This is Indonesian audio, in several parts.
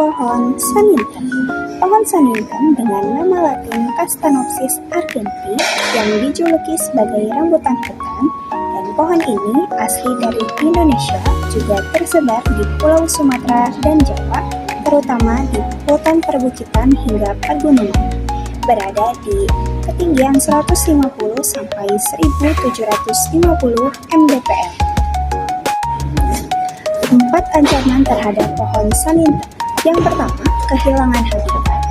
Pohon Saninten. Pohon Saninten dengan nama latin Castanopsis argenti yang dijuluki sebagai rambutan hutan, dan pohon ini asli dari Indonesia, juga tersebar di Pulau Sumatera dan Jawa, terutama di hutan perbukitan hingga pegunungan. Berada di ketinggian 150 sampai 1750 mdpl. 4 ancaman terhadap pohon Saninten. Yang pertama, kehilangan habitat.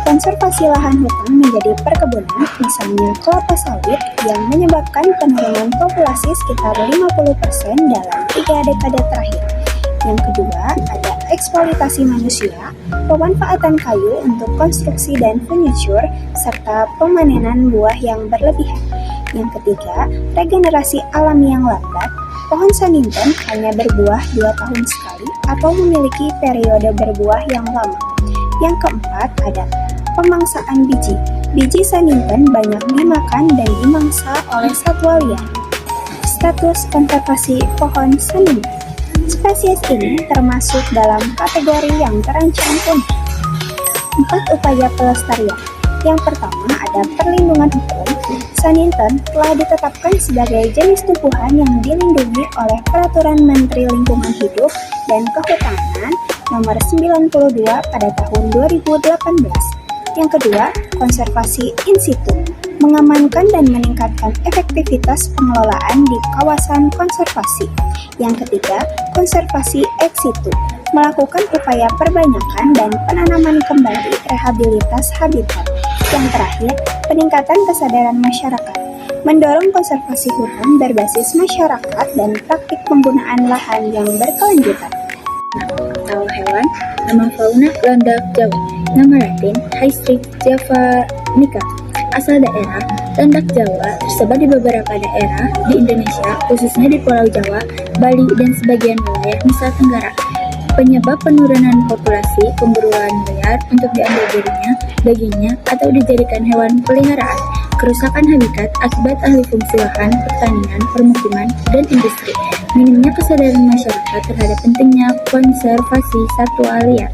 Konservasi lahan hutan menjadi perkebunan, misalnya kelapa sawit, yang menyebabkan penurunan populasi sekitar 50% dalam 3 dekade terakhir. Yang kedua, ada eksploitasi manusia, pemanfaatan kayu untuk konstruksi dan furniture, serta pemanenan buah yang berlebihan. Yang ketiga, regenerasi alami yang lambat. Pohon Saninten hanya berbuah 2 tahun sekali atau memiliki periode berbuah yang lama. Yang keempat, ada pemangsaan biji. Biji Saninten banyak dimakan dan dimangsa oleh satwa liar. Status konservasi pohon Saninten. Spesies ini termasuk dalam kategori yang terancam punah. 4 upaya pelestarian. Yang pertama ada perlindungan hukum. Saninten telah ditetapkan sebagai jenis tumbuhan yang dilindungi oleh Peraturan Menteri Lingkungan Hidup dan Kehutanan Nomor 92 pada tahun 2018. Yang kedua, konservasi in situ. Mengamankan dan meningkatkan efektivitas pengelolaan di kawasan konservasi. Yang ketiga, konservasi ex situ. Melakukan upaya perbanyakan dan penanaman kembali rehabilitas habitat. Yang terakhir, peningkatan kesadaran masyarakat. Mendorong konservasi hutan berbasis masyarakat dan praktik penggunaan lahan yang berkelanjutan. Atau hewan, nama fauna landak Jawa, nama latin Hystrix javanica. Asal daerah, landak Jawa tersebar di beberapa daerah di Indonesia, khususnya di Pulau Jawa, Bali, dan sebagian wilayah Nusa Tenggara. Penyebab penurunan populasi pemburuan liar untuk diambil dagingnya, atau dijadikan hewan peliharaan. Kerusakan habitat akibat alih fungsi lahan, pertanian, permukiman, dan industri. Minimnya kesadaran masyarakat terhadap pentingnya konservasi satwa liar.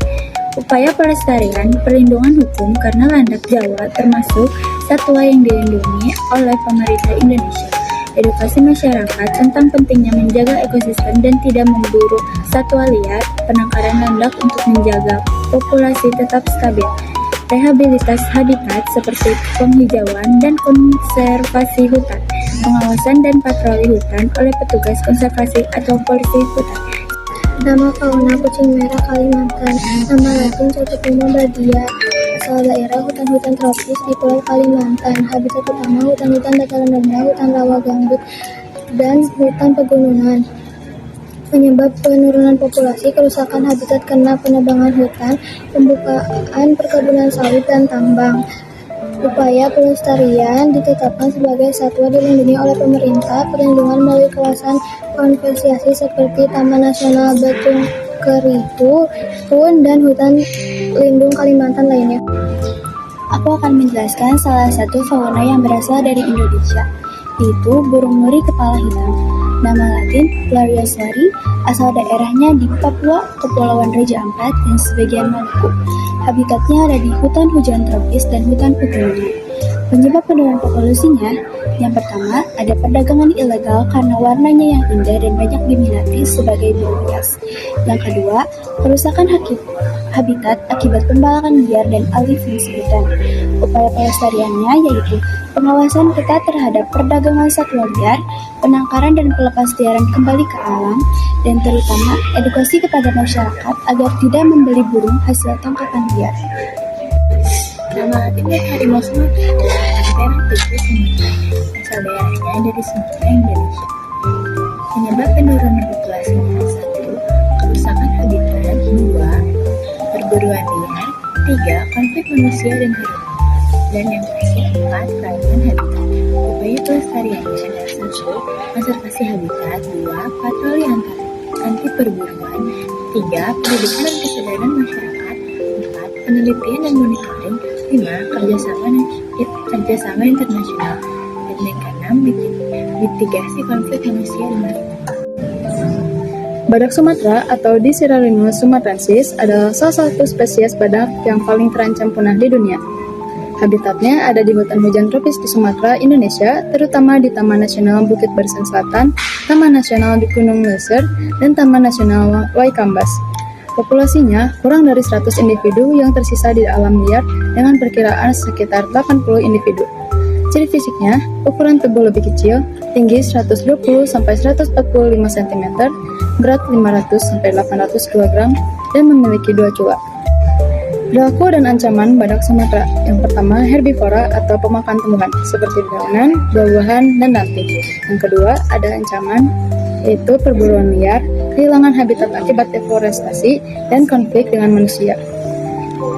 Upaya pelestarian, perlindungan hukum karena landak Jawa termasuk satwa yang dilindungi oleh pemerintah Indonesia. Edukasi masyarakat tentang pentingnya menjaga ekosistem dan tidak memburu satwa liar, penangkaran landak untuk menjaga populasi tetap stabil, rehabilitas habitat seperti penghijauan dan konservasi hutan, pengawasan dan patroli hutan oleh petugas konservasi atau polisi hutan. Nama fauna kucing merah Kalimantan. Nama latin Cacopuma badia. Asal daerah hutan-hutan tropis di Pulau Kalimantan. Habitat utama hutan-hutan dataran rendah, hutan rawa gambut, dan hutan pegunungan. Penyebab penurunan populasi, kerusakan habitat karena penebangan hutan, pembukaan perkebunan sawit dan tambang. Upaya pelestarian ditetapkan sebagai satwa dilindungi oleh pemerintah, perlindungan melalui kawasan konservasi seperti Taman Nasional Batung Keritu, Pun, dan Hutan Lindung Kalimantan lainnya. Aku akan menjelaskan salah satu fauna yang berasal dari Indonesia, yaitu burung nuri kepala hitam. Nama latin Larioswari, asal daerahnya di Papua, Kepulauan Raja Ampat, dan sebagian Maluku. Habitatnya ada di hutan hujan tropis dan hutan pegunungan. Penyebab penurunan populasinya, yang pertama ada perdagangan ilegal karena warnanya yang indah dan banyak diminati sebagai burung hias. Yang kedua, kerusakan habitat akibat pembalakan liar dan alih fungsi hutan. Upaya pelestariannya yaitu pengawasan ketat terhadap perdagangan satwa liar, penangkaran dan pelepasliaran kembali ke alam, dan terutama edukasi kepada masyarakat agar tidak membeli burung hasil tangkapan liar. Nama latinnya harimau Sumatera adalah Panthera tigris sumatrae. Asal daerahnya dari Sumatera, Indonesia. Penyebab penurunan populasinya 1. Kerusakan habitat 2. Perburuan liar 3. Konflik manusia dan harimau. Dan yang terakhir 4. Kelainan habitat. Upaya pelestariannya adalah 1. Konservasi habitat 2. Patroli anti perburuan 3. Pendidikan dan kesadaran masyarakat 4. Penelitian dan monitoring 5. Kerjasama internasional, dan yang keenam mitigasi konflik manusia dan harimau. Badak Sumatera atau Dicerynus sumatrensis adalah salah satu spesies badak yang paling terancam punah di dunia. Habitatnya ada di hutan hujan tropis di Sumatera, Indonesia, terutama di Taman Nasional Bukit Barisan Selatan, Taman Nasional di Gunung Leuser, dan Taman Nasional Waikambas. Populasinya kurang dari 100 individu yang tersisa di alam liar dengan perkiraan sekitar 80 individu. Ciri fisiknya, ukuran tubuh lebih kecil, tinggi 120-145 cm, berat 500-800 kg, dan memiliki 2 cula. Perilaku dan ancaman badak Sumatera. Yang pertama, herbivora atau pemakan tumbuhan, seperti dedaunan, buah-buahan, dan ranting. Yang kedua, ada ancaman, yaitu perburuan liar, kehilangan habitat akibat deforestasi, dan konflik dengan manusia.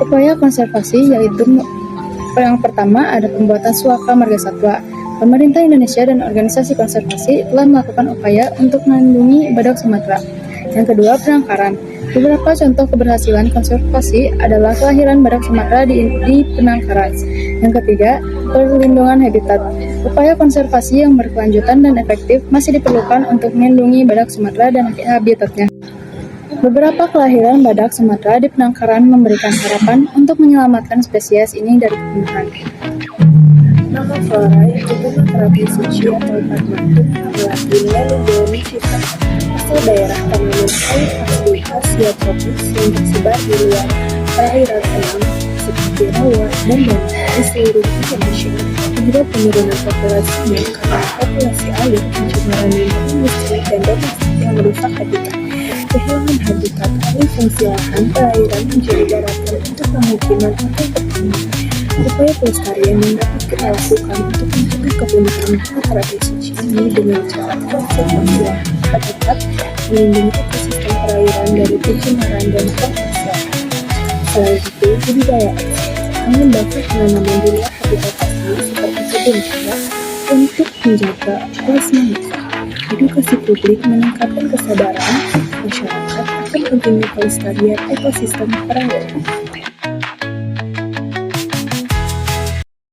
Upaya konservasi yaitu yang pertama ada pembuatan suaka marga satwa. Pemerintah Indonesia dan organisasi konservasi telah melakukan upaya untuk melindungi badak Sumatera. Yang kedua, penangkaran. Beberapa contoh keberhasilan konservasi adalah kelahiran badak Sumatera di penangkaran. Yang ketiga, perlindungan habitat. Upaya konservasi yang berkelanjutan dan efektif masih diperlukan untuk melindungi badak Sumatera dan habitatnya. Beberapa kelahiran badak Sumatera di penangkaran memberikan harapan untuk menyelamatkan spesies ini dari kepunahan. Nama flora yang digunakan terapi suci atau pragmatik adalah Melodonicita, asal daerah tanaman air asli Asia tropis yang tersebar di luar perairan tenang seperti rawa dan danau di seluruh Indonesia. Penyebab penurunan populasinya karena populasi air, pencemaran limbah industri dan domestik yang merusak habitat. Kehilangan habitat alih fungsi lahan perairan menjadi daratan untuk pemukiman atau pertanian. Upaya pelestarian yang dapat kita lakukan untuk mencegah kepunahan terapi suci ini dengan cara konservasi habitat, melindungi ekosistem perairan dari pencemaran dan konservasi. Selain itu, budidaya mengembangkan penanaman di luar habitat asli seperti kebun raya untuk menjaga keberlangsungan. Edukasi publik meningkatkan kesadaran masyarakat akan pentingnya pelestarian ekosistem perairan.